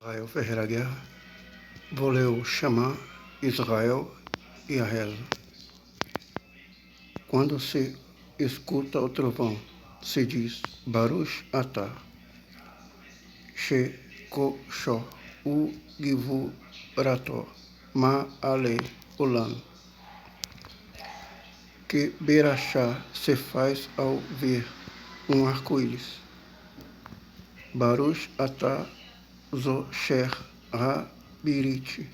Rafael Ferreira Guerra, vou ler o Shema, Israel e a reza. Quando se escuta o trovão, se diz Baruch Atah, Shekosho, U Givurato, Ma Ale Olam. Que Berachá se faz ao ver um arco-íris. Baruch Atah Zosher Ha-Birit,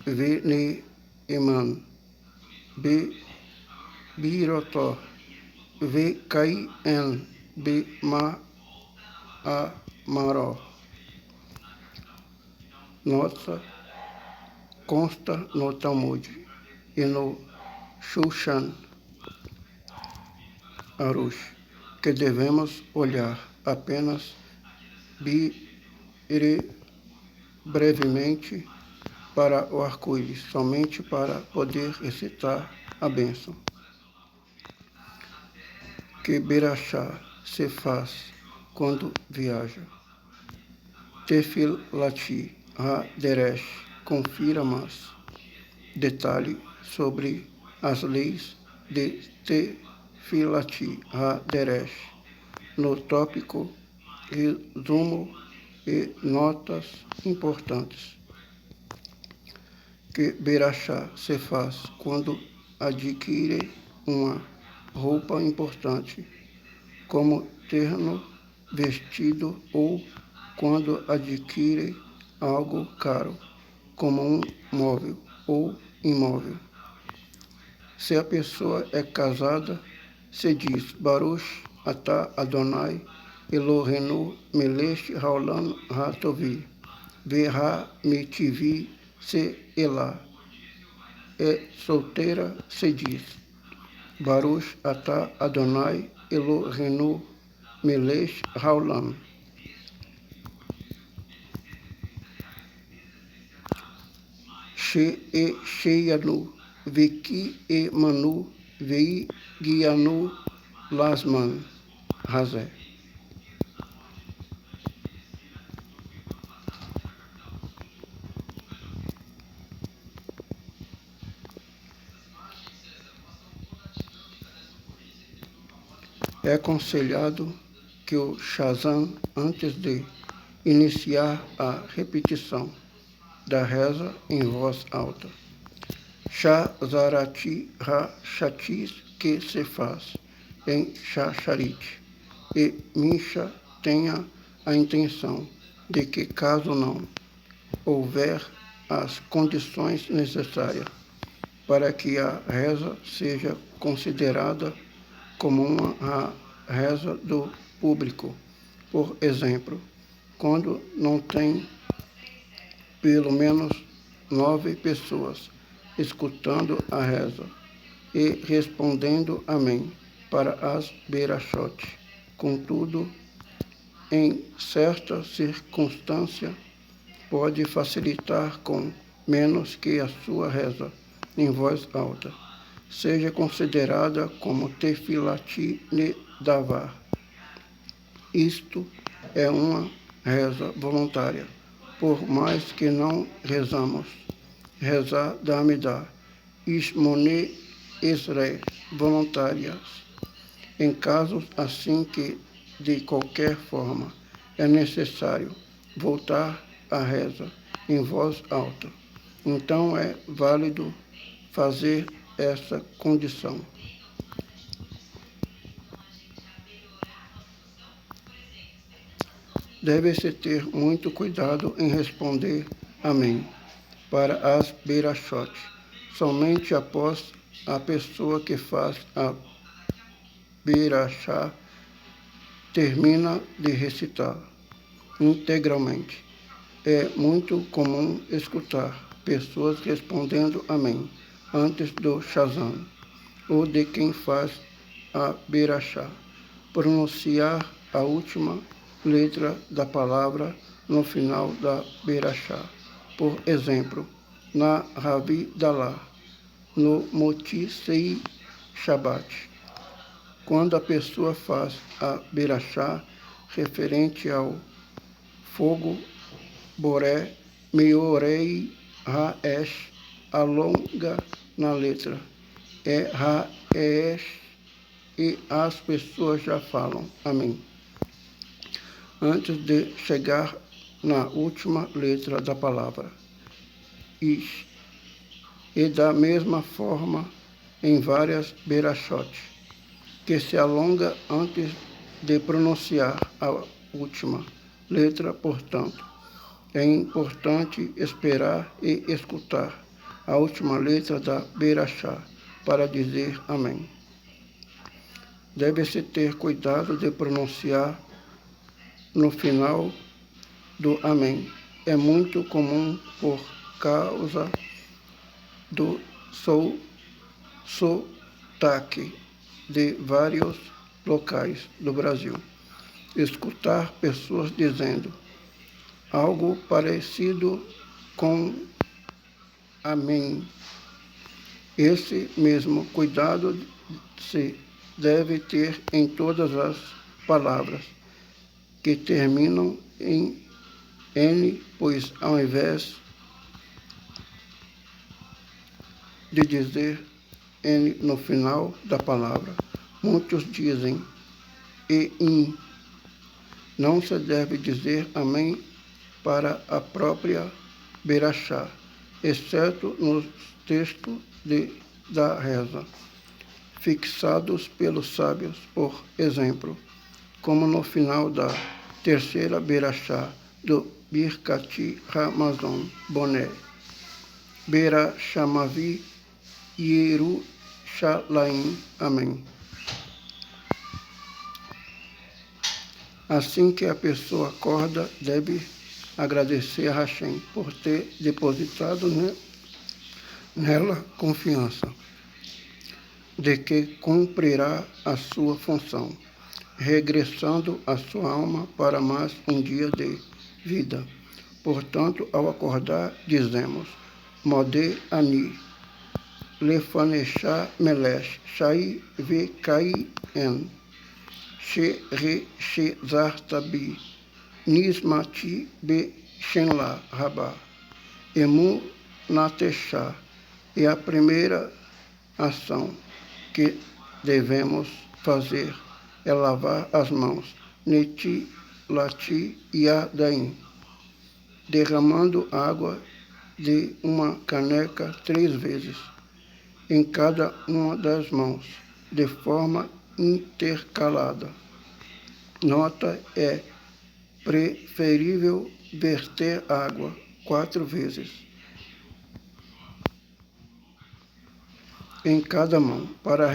Ve-Ne-Eman, Be-Birotó, Ve-Kai-En, Be-Ma-Amaró. Nota consta no Talmud e no Shulchan Aruch que devemos olhar apenas brevemente para o arco-íris, somente para poder recitar a bênção. Que Berachá se faz quando viaja. Tefilati ha-Deresh, confira mais detalhe sobre as leis de Tefilati ha-Deresh no tópico resumo e notas importantes. Que Berachá se faz quando adquire uma roupa importante, como terno, vestido, ou quando adquire algo caro, como um móvel ou imóvel. Se a pessoa é casada, se diz Baruch Atah Adonai Eloheinu melech haolam hatovi ve'ha-mitivi se'elah. É solteira, se diz Baruch Atah Adonai Eloheinu melech haolam. Sheyanu Veki e Manu Vei Guianu Lasman Razé. É aconselhado que o Shazam, antes de iniciar a repetição da reza em voz alta, Shazarati ha-Shatis, que se faz em Shacharit, e Misha tenha a intenção de que, caso não houver as condições necessárias para que a reza seja considerada como uma reza do público, por exemplo, quando não tem pelo menos 9 pessoas escutando a reza e respondendo amém para as berachot. Contudo, em certa circunstância, pode facilitar com menos que a sua reza em voz alta seja considerada como tefilati nedavar. Isto é uma reza voluntária, por mais que não rezamos. Rezar da Amidá, Ishmone Esrei, voluntárias. Em casos assim que, de qualquer forma, é necessário voltar à reza em voz alta, então é válido fazer essa condição. Deve-se ter muito cuidado em responder amém para as berachot, somente após a pessoa que faz a berachá termina de recitar integralmente. É muito comum escutar pessoas respondendo amém antes do Shazam, ou de quem faz a berachá pronunciar a última letra da palavra no final da berachá. Por exemplo, na Havidalah, no Motzei Shabbat, quando a pessoa faz a berachá referente ao fogo boré, miorei, raesh, alonga na letra, raesh, e as pessoas já falam. Amém. Antes de chegar na última letra da palavra, ish, e da mesma forma em várias berachotes, que se alonga antes de pronunciar a última letra. Portanto, é importante esperar e escutar a última letra da berachá para dizer amém. Deve-se ter cuidado de pronunciar no final do amém. É muito comum por causa do sotaque de vários locais do Brasil escutar pessoas dizendo algo parecido com amém. Esse mesmo cuidado se deve ter em todas as palavras que terminam em N, pois ao invés de dizer N no final da palavra, muitos dizem e in. Não se deve dizer amém para a própria berachá, exceto nos textos da reza, fixados pelos sábios, por exemplo, como no final da terceira berachá do Birkat Hamazon Boné, Berachamavi Yerushalayim. Amém. Assim que a pessoa acorda, deve agradecer a Hashem por ter depositado nela confiança de que cumprirá a sua função, regressando a sua alma para mais um dia de vida. Portanto, ao acordar, dizemos Modé Ani, Lefanechá Melesh, Shai Vekai En, Zartabi, Nismati Be Shenla Rabá, Emu Natechá. E a primeira ação que devemos fazer é lavar as mãos, Neti, Lati e Adaim, derramando água de uma caneca 3 vezes em cada uma das mãos, de forma intercalada. Nota: é preferível verter água 4 vezes em cada mão para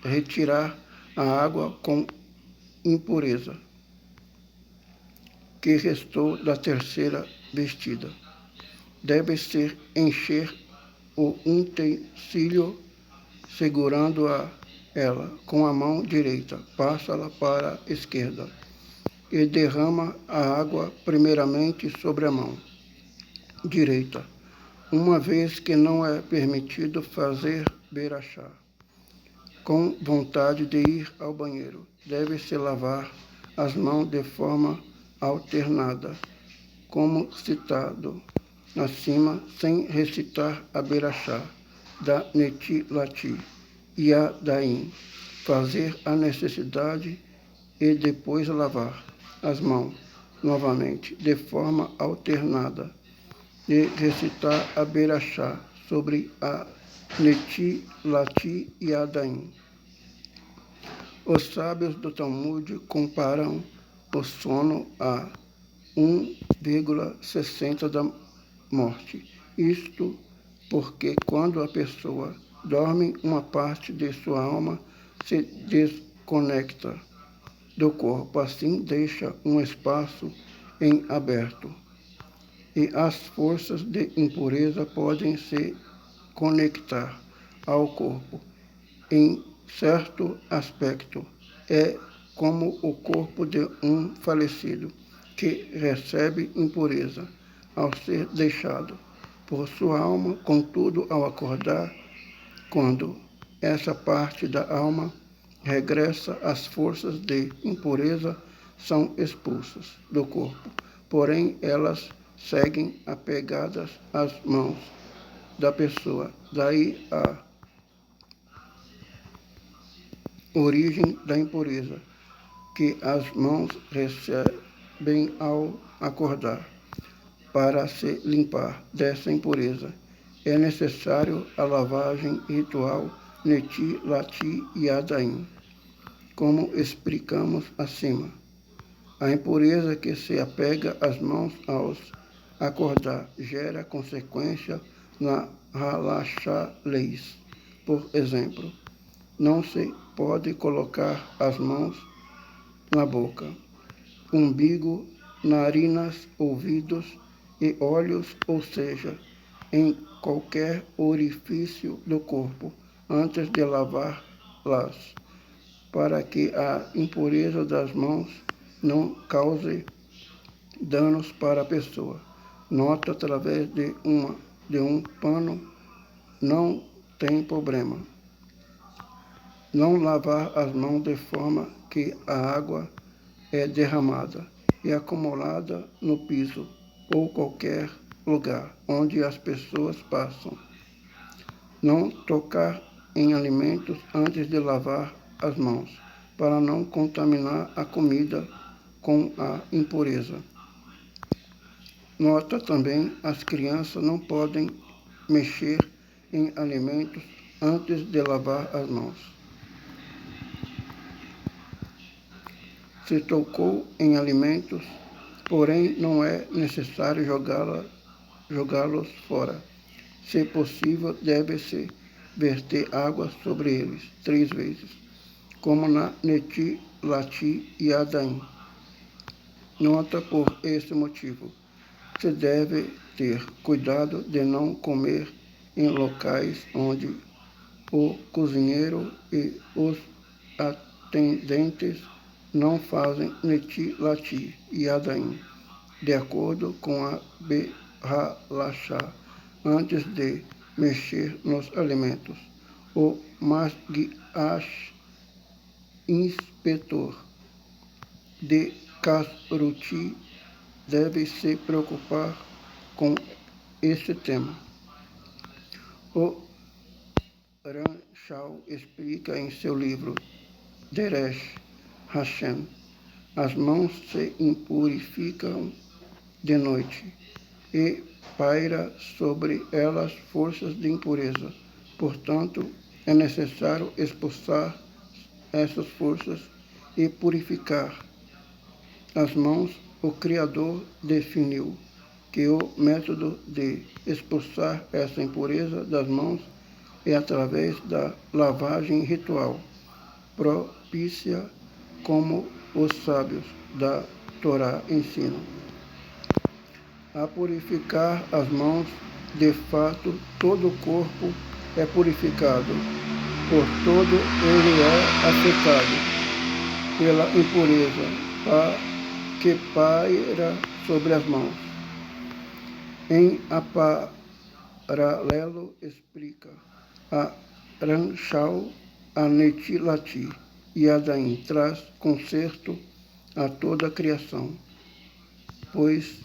retirar a água com impureza que restou da terceira vestida. Deve-se encher o utensílio segurando ela com a mão direita, passa-la para a esquerda e derrama a água primeiramente sobre a mão direita, uma vez que não é permitido fazer berachá com vontade de ir ao banheiro. Deve-se lavar as mãos de forma alternada, como citado acima, sem recitar a berachá da Neti Lati e a Daim, fazer a necessidade e depois lavar as mãos novamente de forma alternada e recitar a berachá sobre a Neti Lati e a Daim. Os sábios do Talmud comparam o sono a 1,60 da morte. Isto porque quando a pessoa dorme, uma parte de sua alma se desconecta do corpo, assim deixa um espaço em aberto e as forças de impureza podem se conectar ao corpo. Em certo aspecto, é como o corpo de um falecido que recebe impureza ao ser deixado por sua alma. Contudo, ao acordar, quando essa parte da alma regressa, as forças de impureza são expulsas do corpo, porém elas seguem apegadas às mãos da pessoa. Daí a origem da impureza, que as mãos recebem ao acordar. Para se limpar dessa impureza, é necessário a lavagem ritual Neti, Lati e Adaim, como explicamos acima. A impureza que se apega às mãos aos acordar gera consequência na Halachá-leis. Por exemplo, não se pode colocar as mãos na boca, umbigo, narinas, ouvidos e olhos, ou seja, em qualquer orifício do corpo, antes de lavá-las, para que a impureza das mãos não cause danos para a pessoa. Nota através de um pano não tem problema. Não lavar as mãos de forma que a água é derramada e acumulada no piso ou qualquer lugar onde as pessoas passam. Não tocar em alimentos antes de lavar as mãos, para não contaminar a comida com a impureza. Nota também, as crianças não podem mexer em alimentos antes de lavar as mãos. Se tocou em alimentos, porém não é necessário jogá-los fora. Se possível, deve-se verter água sobre eles 3 vezes, como na Neti, Lati e Adaim. Nota por esse motivo. Se deve ter cuidado de não comer em locais onde o cozinheiro e os atendentes não fazem Neti, Lati e Adaim, de acordo com a Behalachá, antes de mexer nos alimentos. O Masgiach, inspetor de Kasruti, deve se preocupar com esse tema. O Ramchal explica em seu livro Deresh Hashem: as mãos se impurificam de noite e paira sobre elas forças de impureza. Portanto, é necessário expulsar essas forças e purificar as mãos. O Criador definiu que o método de expulsar essa impureza das mãos é através da lavagem ritual, propícia como os sábios da Torá ensinam. A purificar as mãos, de fato, todo o corpo é purificado, por todo ele é afetado pela impureza que paira sobre as mãos. Em paralelo, explica a Ramchal, a Neti, Lati e Adaim traz conserto a toda a criação, pois,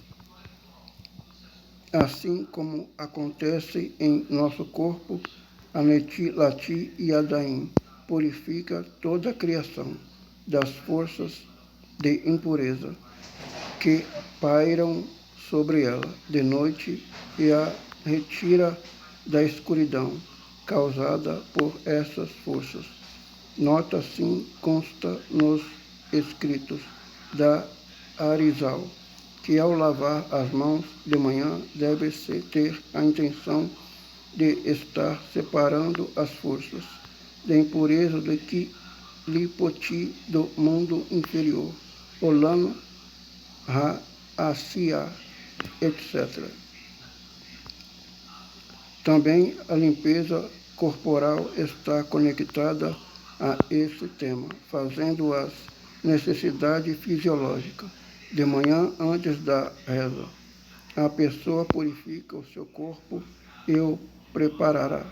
assim como acontece em nosso corpo, a Neti, Lati e Adaim purifica toda a criação das forças de impureza que pairam sobre ela de noite e a retira da escuridão causada por essas forças. Nota assim consta nos escritos da Arizal, que ao lavar as mãos de manhã deve-se ter a intenção de estar separando as forças de impureza do Lipoti do mundo inferior, Olam Ha-Asiá, etc. Também a limpeza corporal está conectada a esse tema, fazendo as necessidades fisiológicas. De manhã, antes da reza, a pessoa purifica o seu corpo e o preparará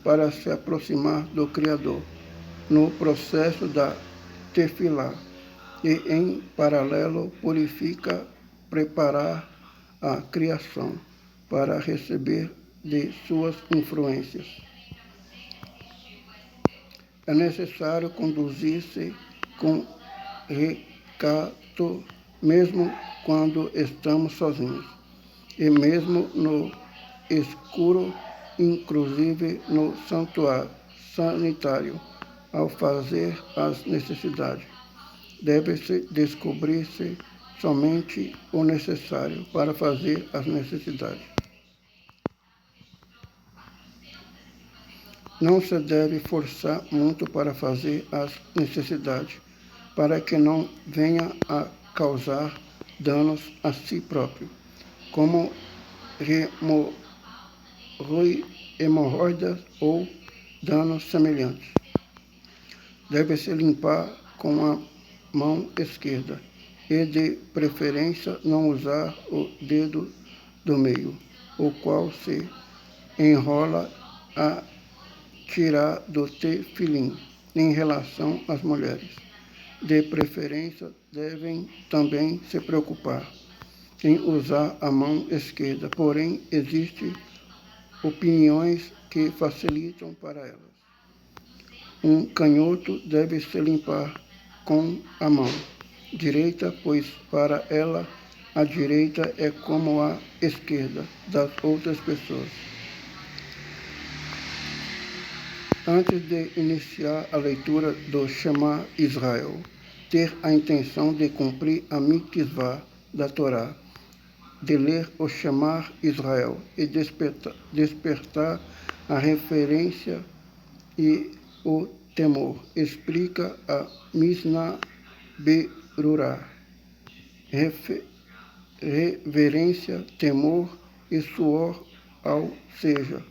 para se aproximar do Criador no processo da tefilá e, em paralelo, preparar a criação para receber de suas influências. É necessário conduzir-se com recato, mesmo quando estamos sozinhos, e mesmo no escuro, inclusive no santuário sanitário, ao fazer as necessidades. Deve-se descobrir-se somente o necessário para fazer as necessidades. Não se deve forçar muito para fazer as necessidades, para que não venha a causar danos a si próprio, como hemorroidas ou danos semelhantes. Deve-se limpar com a mão esquerda e, de preferência, não usar o dedo do meio, o qual se enrola a tirar do tefilim em relação às mulheres. De preferência, devem também se preocupar em usar a mão esquerda, porém, existem opiniões que facilitam para elas. Um canhoto deve se limpar com a mão direita, pois para ela a direita é como a esquerda das outras pessoas. Antes de iniciar a leitura do Shema Israel, ter a intenção de cumprir a mitzvah da Torá, de ler o Shema Israel e despertar a referência e o temor. Explica a Mishnah Berurah. Reverência, temor e suor, ao seja,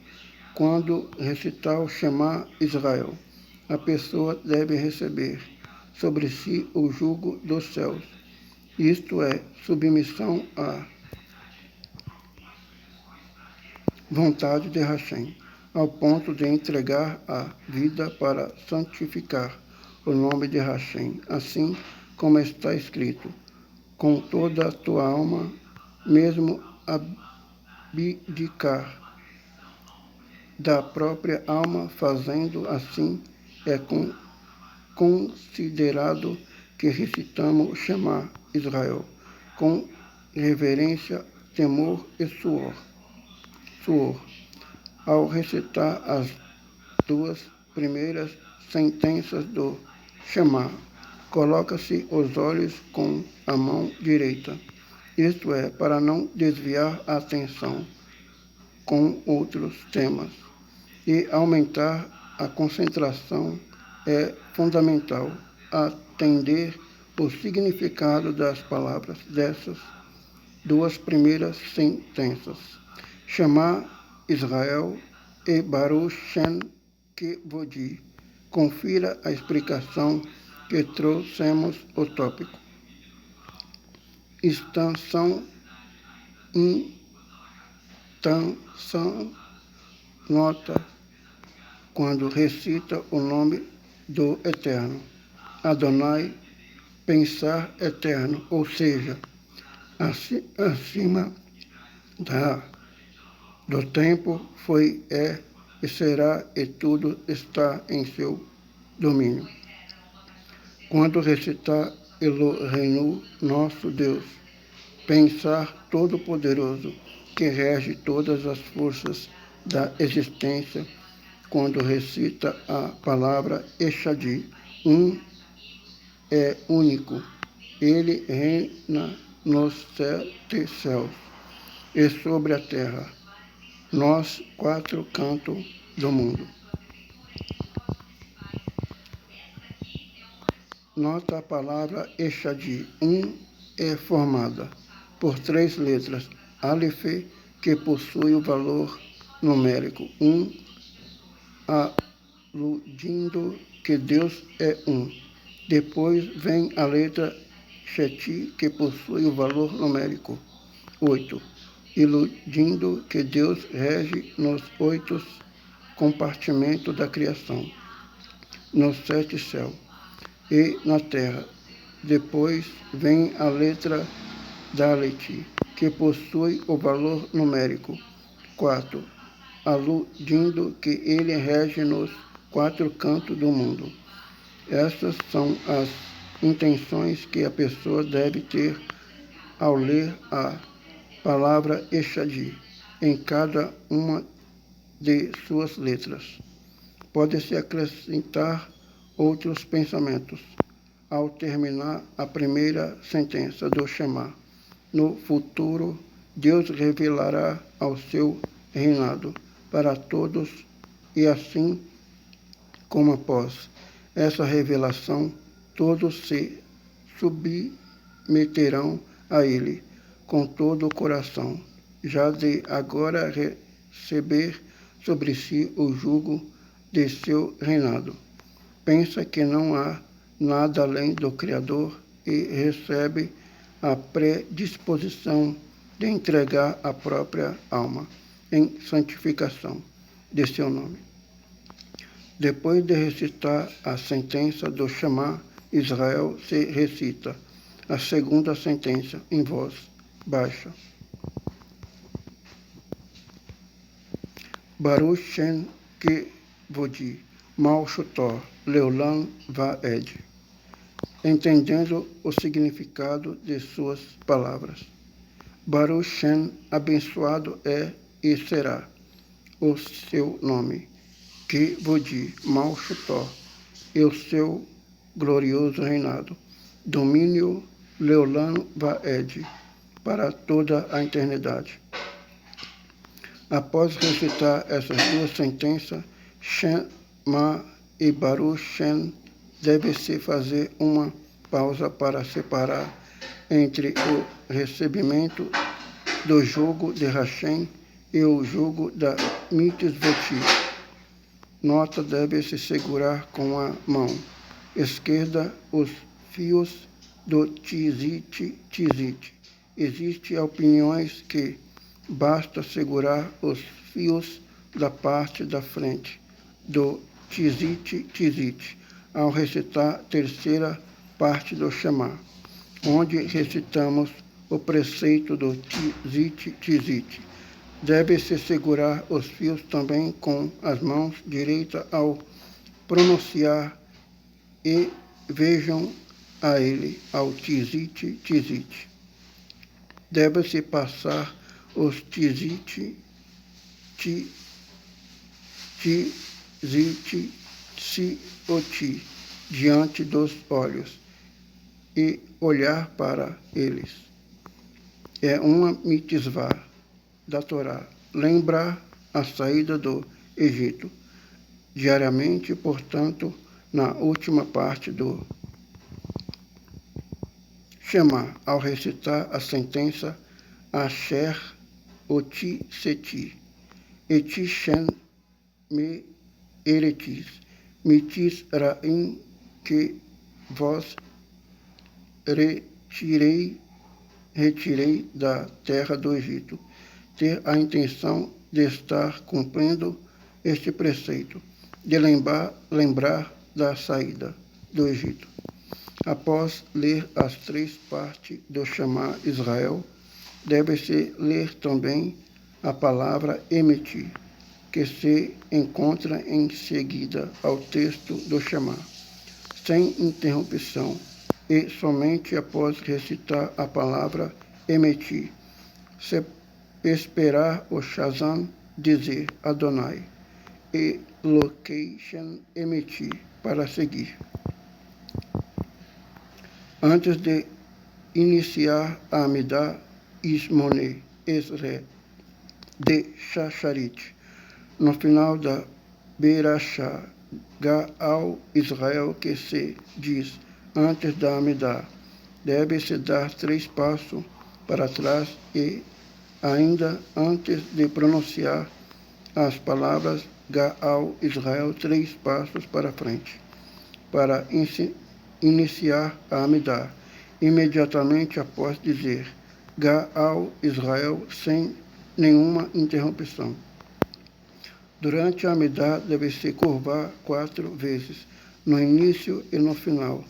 quando recitar o Shema Israel, a pessoa deve receber sobre si o jugo dos céus, isto é, submissão à vontade de Hashem, ao ponto de entregar a vida para santificar o nome de Hashem, assim como está escrito, com toda a tua alma, mesmo abdicar da própria alma, fazendo assim, é considerado que recitamos o Shema Israel, com reverência, temor e suor. Ao recitar as duas primeiras sentenças do Shema, coloca-se os olhos com a mão direita, isto é, para não desviar a atenção com outros temas, e aumentar a concentração. É fundamental atender o significado das palavras dessas duas primeiras sentenças, Shema Israel e Baruch Shem Kevodi. Confira a explicação que trouxemos o tópico. Intenção, nota, quando recita o nome do Eterno. Adonai, pensar eterno, ou seja, acima do tempo, foi, é e será, e tudo está em seu domínio. Quando recitar Eloheinu, nosso Deus, pensar todo-poderoso, que rege todas as forças da existência, quando recita a palavra Echadi, é único, ele reina nos 7 céus e sobre a terra, nos 4 cantos do mundo. Nota a palavra Echadi. É formada por 3 letras, Aleph, que possui o valor numérico 1, aludindo que Deus é um. Depois vem a letra Shet, que possui o valor numérico 8, iludindo que Deus rege nos 8 compartimentos da criação, nos 7 céus e na terra. Depois vem a letra Dalet, que possui o valor numérico 4, aludindo que ele rege nos 4 cantos do mundo. Essas são as intenções que a pessoa deve ter ao ler a palavra Eshadi em cada uma de suas letras. Pode-se acrescentar outros pensamentos ao terminar a primeira sentença do Shema. No futuro, Deus revelará ao seu reinado para todos e assim como após essa revelação, todos se submeterão a ele com todo o coração, já de agora receber sobre si o jugo de seu reinado. Pensa que não há nada além do Criador e recebe a predisposição de entregar a própria alma em santificação de seu nome. Depois de recitar a sentença do Shema, Israel se recita a segunda sentença em voz baixa. Baruch Shem Kevodi Malchutor Leolam Vaed, entendendo o significado de suas palavras. Baruch Shem, abençoado é e será o seu nome. Kevodi Malchutor, e o seu glorioso reinado. Domínio Leolam Vaed, para toda a eternidade. Após recitar essas duas sentenças, Shema e Baruch Shem, deve-se fazer uma pausa para separar entre o recebimento do jugo de Hashem e o jugo da mitzvot. Nota: deve-se segurar com a mão esquerda os fios do tzit. Existem opiniões que basta segurar os fios da parte da frente do tzit ao recitar a terceira parte do Shema, onde recitamos o preceito do tzit. Deve-se segurar os fios também com as mãos direitas ao pronunciar e vejam a ele ao tzit. Deve-se passar os tzit, sioti diante dos olhos e olhar para eles. É uma mitzvah da Torá, lembrar a saída do Egito diariamente, portanto, na última parte do Shema, ao recitar a sentença Asher Oti Seti, Eti Shem Me Eretis, Mitis Raim, que vós retirei da terra do Egito. Ter a intenção de estar cumprindo este preceito, de lembrar da saída do Egito. Após ler as 3 partes do Shema Israel, deve-se ler também a palavra Emet, que se encontra em seguida ao texto do Shema, sem interrupção, e somente após recitar a palavra Emet, esperar o Shazam dizer Adonai e Location Emet para seguir. Antes de iniciar a Amidah Ismone Esre de Shacharit, no final da Berachá, Gaal Israel, que se diz antes da Amidah, deve-se dar 3 passos para trás e ainda antes de pronunciar as palavras Gaal Israel, 3 passos para frente, para iniciar a Amidah, imediatamente após dizer Gaal Israel, sem nenhuma interrupção. Durante a Amidah, deve-se curvar 4 vezes, no início e no final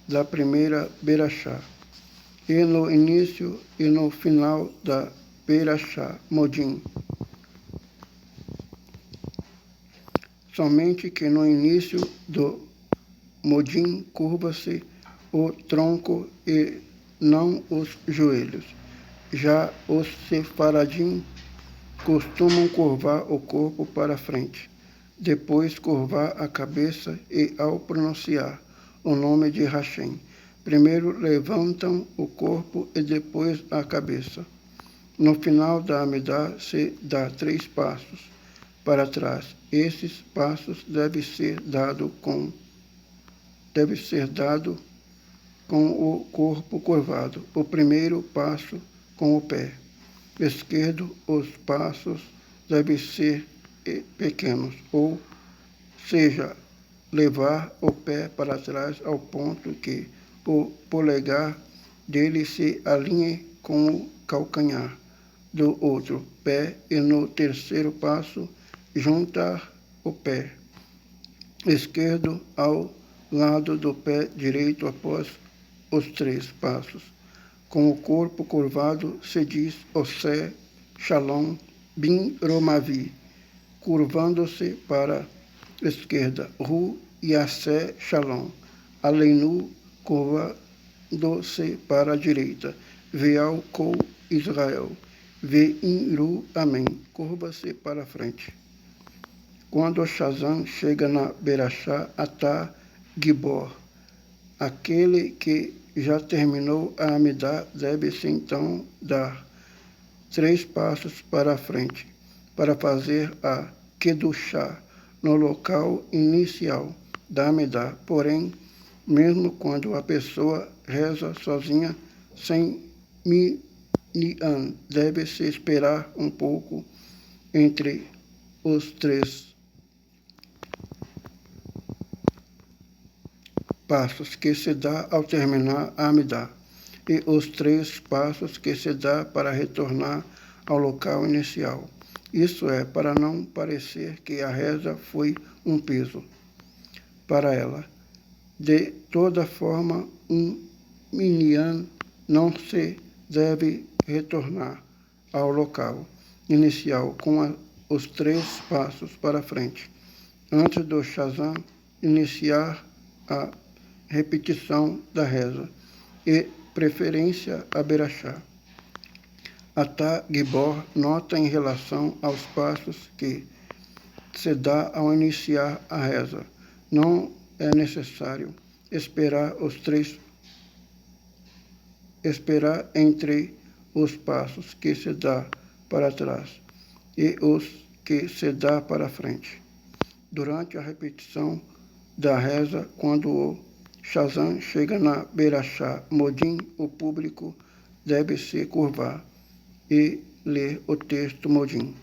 da primeira Berachá. e no início e no final da Berachá, Modim. Somente que no início do Modim curva-se o tronco e não os joelhos. Já os sefaradim costumam curvar o corpo para frente, depois curvar a cabeça e, ao pronunciar o nome de Hashem, primeiro levantam o corpo e depois a cabeça. No final da Amidá se dá 3 passos para trás. Esses passos devem ser dados com o corpo curvado. O primeiro passo com o pé esquerdo. Os passos devem ser pequenos, ou seja, levar o pé para trás ao ponto que o polegar dele se alinhe com o calcanhar do outro pé, e no terceiro passo juntar o pé esquerdo ao lado do pé direito após os 3 passos. Com o corpo curvado se diz Osé Shalom Bin Romavi, curvando-se para a esquerda, Ru Yasé Shalom, Aleinu, curvando-se para a direita, Veal Kol Israel, Veinru, amém, curva-se para frente. Quando Shazam chega na Berachá, Atá Gibor, aquele que já terminou a Amidá deve-se então dar 3 passos para a frente, para fazer a Kedushá no local inicial da Amidá. Porém, mesmo quando a pessoa reza sozinha, sem minyan, deve-se esperar um pouco entre os 3 passos que se dá ao terminar a Amidá e os 3 passos que se dá para retornar ao local inicial. Isso é para não parecer que a reza foi um peso para ela. De toda forma, um minyan não se deve retornar ao local inicial com os 3 passos para frente, antes do Shazam iniciar a repetição da reza, e preferência a Berachá. Atá Gibor nota em relação aos passos que se dá ao iniciar a reza. Não é necessário esperar entre os passos que se dá para trás e os que se dá para frente. Durante a repetição da reza, quando o Shazam chega na Berachá Modim, o público deve se curvar e ler o texto Modim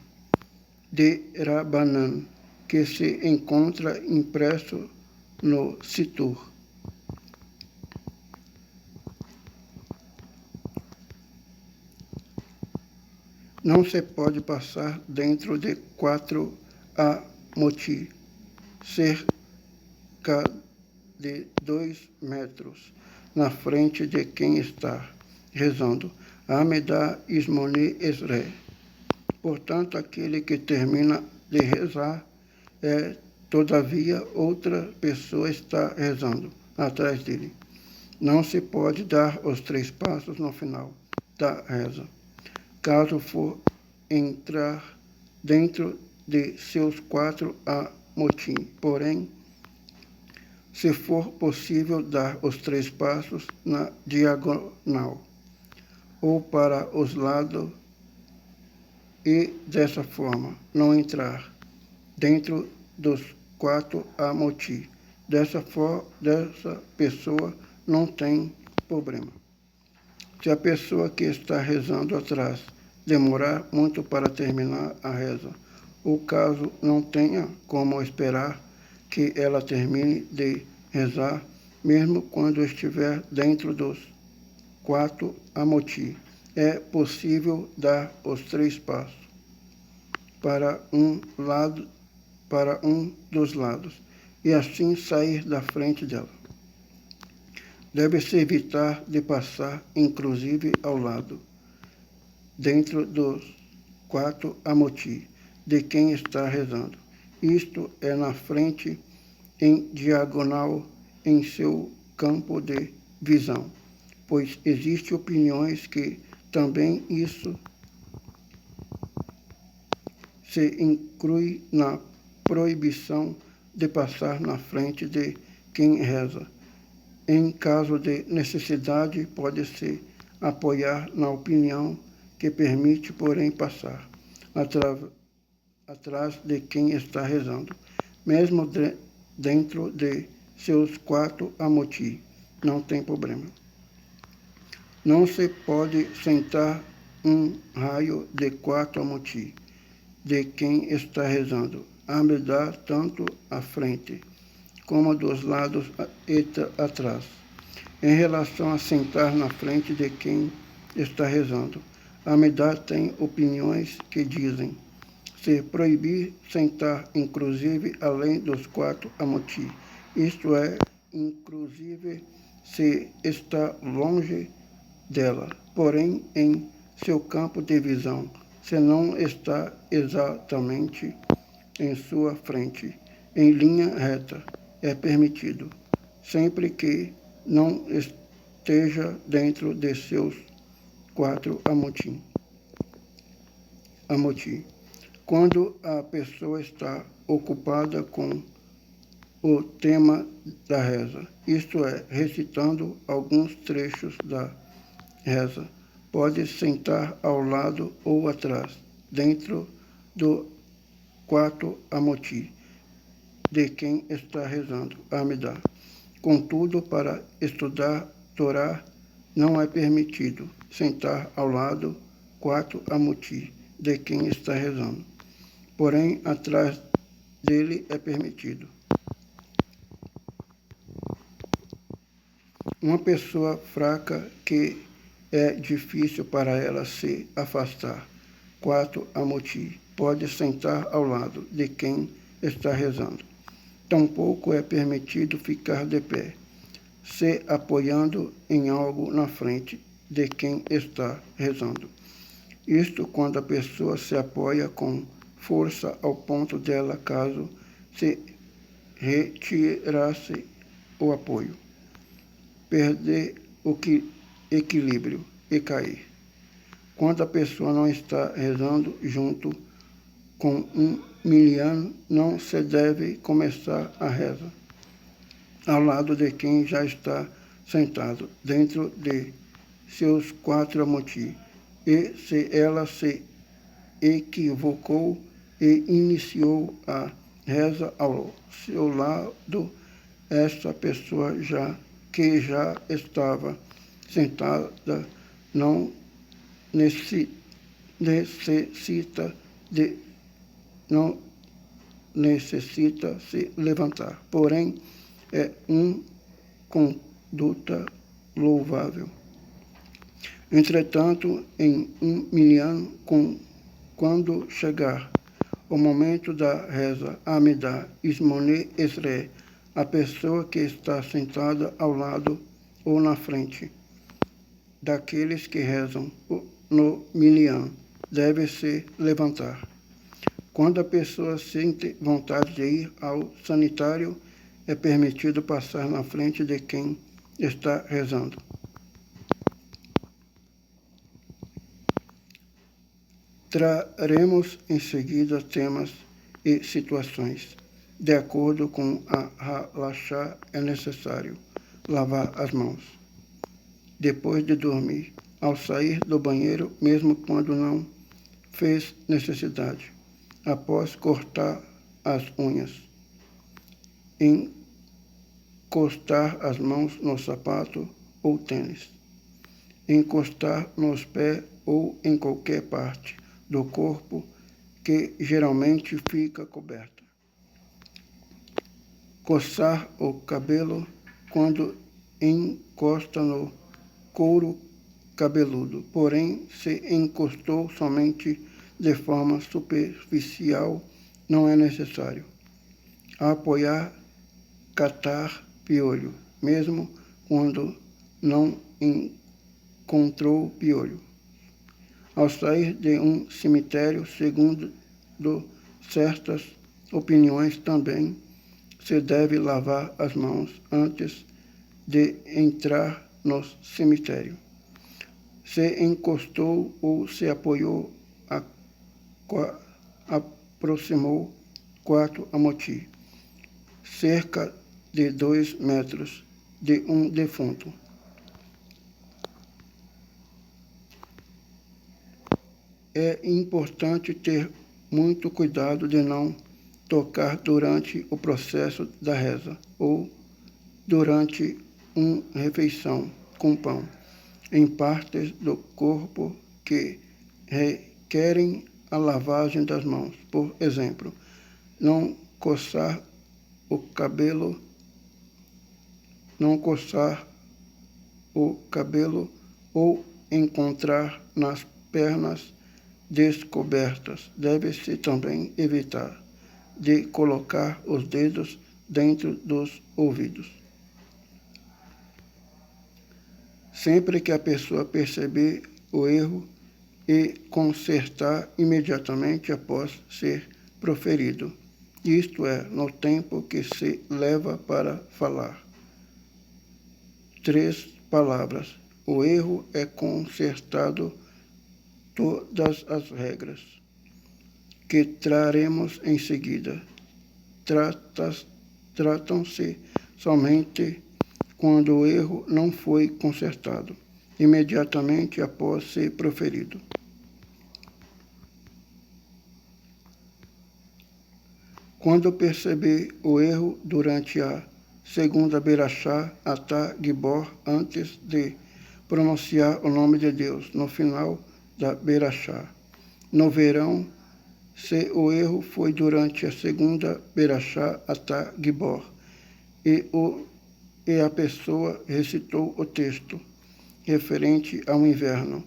de Rabanan, que se encontra impresso no Situr. Não se pode passar dentro de 4 amoti, cerca de 2 metros, na frente de quem está rezando Amidá Ismoni Esré. Portanto, aquele que termina de rezar todavia outra pessoa está rezando atrás dele. Não se pode dar os 3 passos no final da reza, caso for entrar dentro de seus 4 amotim. Porém, se for possível dar os 3 passos na diagonal ou para os lados, e dessa forma não entrar dentro dos 4 amoti. Dessa pessoa não tem problema. Se a pessoa que está rezando atrás demorar muito para terminar a reza, ou caso não tenha como esperar que ela termine de rezar, mesmo quando estiver dentro dos 4 amoti, é possível dar os 3 passos para um dos lados, e assim sair da frente dela. Deve-se evitar de passar, inclusive, ao lado, dentro dos 4 amoti, de quem está rezando. Isto é na frente, em diagonal, em seu campo de visão, pois existem opiniões que também isso se inclui na proibição de passar na frente de quem reza. Em caso de necessidade, pode-se apoiar na opinião que permite, porém, passar atrás de quem está rezando, mesmo dentro de seus 4 amoti. Não tem problema. Não se pode sentar um raio de 4 amoti de quem está rezando, Amida, tanto à frente como dos lados e atrás. Em relação a sentar na frente de quem está rezando, Amida tem opiniões que dizem se proibir sentar, inclusive, além dos 4 amoti, isto é, inclusive se está longe dela, porém em seu campo de visão, se não está exatamente em sua frente, em linha reta, é permitido, sempre que não esteja dentro de seus 4 amoti. Quando a pessoa está ocupada com o tema da reza, isto é, recitando alguns trechos da reza, pode sentar ao lado ou atrás, dentro do 4 amoti, de quem está rezando, Amida. Contudo, para estudar Torá, não é permitido sentar ao lado 4 amoti, de quem está rezando. Porém, atrás dele é permitido. Uma pessoa fraca que é difícil para ela se afastar, 4 amoti, pode sentar ao lado de quem está rezando. Tampouco é permitido ficar de pé, se apoiando em algo na frente de quem está rezando. Isto quando a pessoa se apoia com força ao ponto dela, caso se retirasse o apoio, perder o equilíbrio e cair. Quando a pessoa não está rezando junto com um miliano, não se deve começar a reza ao lado de quem já está sentado dentro de seus 4 amoti, e se ela se equivocou e iniciou a reza ao seu lado, essa pessoa que já estava sentada não necessita se levantar, porém é uma conduta louvável. Entretanto, em um miliano, quando chegar o momento da reza Amida Ismone Esre, a pessoa que está sentada ao lado ou na frente daqueles que rezam no miliano deve se levantar. Quando a pessoa sente vontade de ir ao sanitário, é permitido passar na frente de quem está rezando. Traremos em seguida temas e situações. De acordo com a Halachá, é necessário lavar as mãos depois de dormir, ao sair do banheiro, mesmo quando não fez necessidade, após cortar as unhas, encostar as mãos no sapato ou tênis, encostar nos pés ou em qualquer parte do corpo que geralmente fica coberta, coçar o cabelo quando encosta no couro cabeludo, porém, se encostou somente de forma superficial, não é necessário. Apoiar, catar piolho, mesmo quando não encontrou piolho. Ao sair de um cemitério, segundo certas opiniões, também se deve lavar as mãos antes de entrar no cemitério. Se encostou ou se apoiou, aproximou 4 amoti, cerca de 2 metros, de um defunto. É importante ter muito cuidado de não tocar durante o processo da reza ou durante uma refeição com pão em partes do corpo que requerem a lavagem das mãos. Por exemplo, não coçar o cabelo ou encontrar nas pernas descobertas. Deve-se também evitar de colocar os dedos dentro dos ouvidos. Sempre que a pessoa perceber o erro e consertar imediatamente após ser proferido, isto é, no tempo que se leva para falar 3 palavras. O erro é consertado. Todas as regras que traremos em seguida tratam-se somente quando o erro não foi consertado imediatamente após ser proferido. Quando perceber o erro durante a segunda Berachá, Atá Gibor, antes de pronunciar o nome de Deus no final da Berachá. No verão, se o erro foi durante a segunda Berachá, Atá Gibor, e a pessoa recitou o texto referente ao inverno,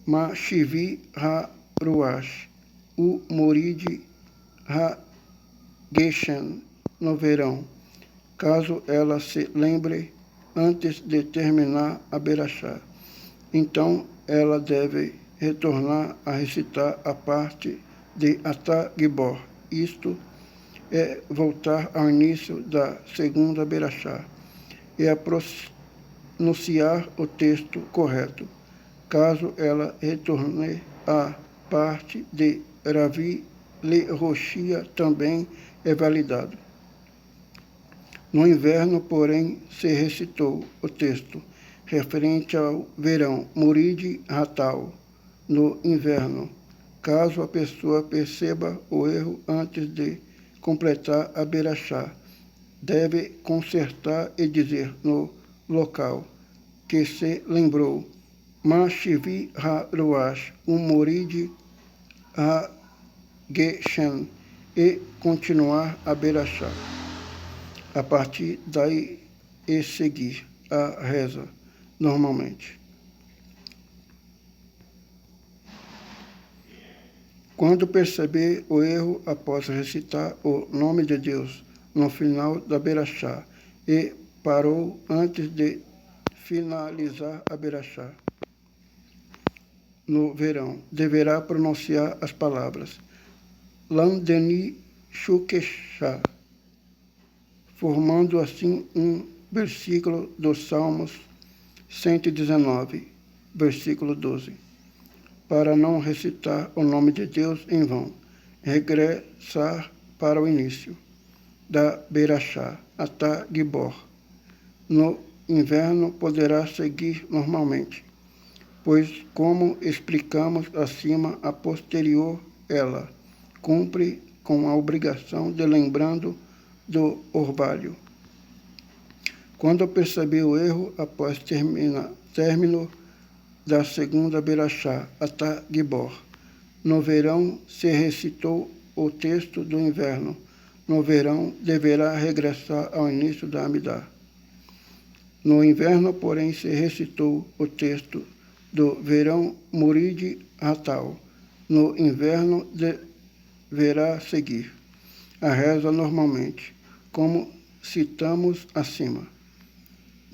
Ma Shivi Ha-Ruash, U Morid Ha-Geshen, no verão, caso ela se lembre antes de terminar a Berachá. Então, ela deve retornar a recitar a parte de Atá Gibor. Isto é voltar ao início da segunda Berachá e pronunciar o texto correto. Caso ela retorne à parte de Ravi Le Roshia, também é validado. No inverno, porém, se recitou o texto referente ao verão, Morid Hatal, no inverno, caso a pessoa perceba o erro antes de completar a Berachá, deve consertar e dizer no local que se lembrou, Ma Shivi Ha-Ruash, Morid Ha-Geshen, e continuar a Berachá. A partir daí e seguir a reza normalmente. Quando perceber o erro após recitar o nome de Deus no final da Berachá e parou antes de finalizar a Berachá, no verão, deverá pronunciar as palavras Lamdeni Shukesha, formando assim um versículo dos Salmos 119, versículo 12. Para não recitar o nome de Deus em vão, regressar para o início da Berachá, Atá Gibor. No inverno poderá seguir normalmente, pois, como explicamos acima, a posterior ela cumpre com a obrigação de lembrando do orvalho. Quando perceber o erro após término da segunda Berachá, Atá Gibor, no verão se recitou o texto do inverno. No verão deverá regressar ao início da Amidá. No inverno, porém, se recitou o texto do verão, Morid Hatal. No inverno deverá seguir a reza normalmente, como citamos acima.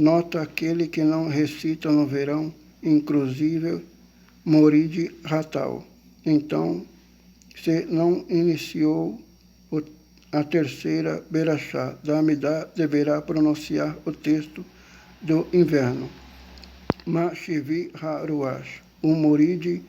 Nota aquele que não recita no verão, inclusive Morid Ratal. Então, se não iniciou a terceira Berachá da Amidá, deverá pronunciar o texto do inverno. Ma Shivi HaRuash. O Morid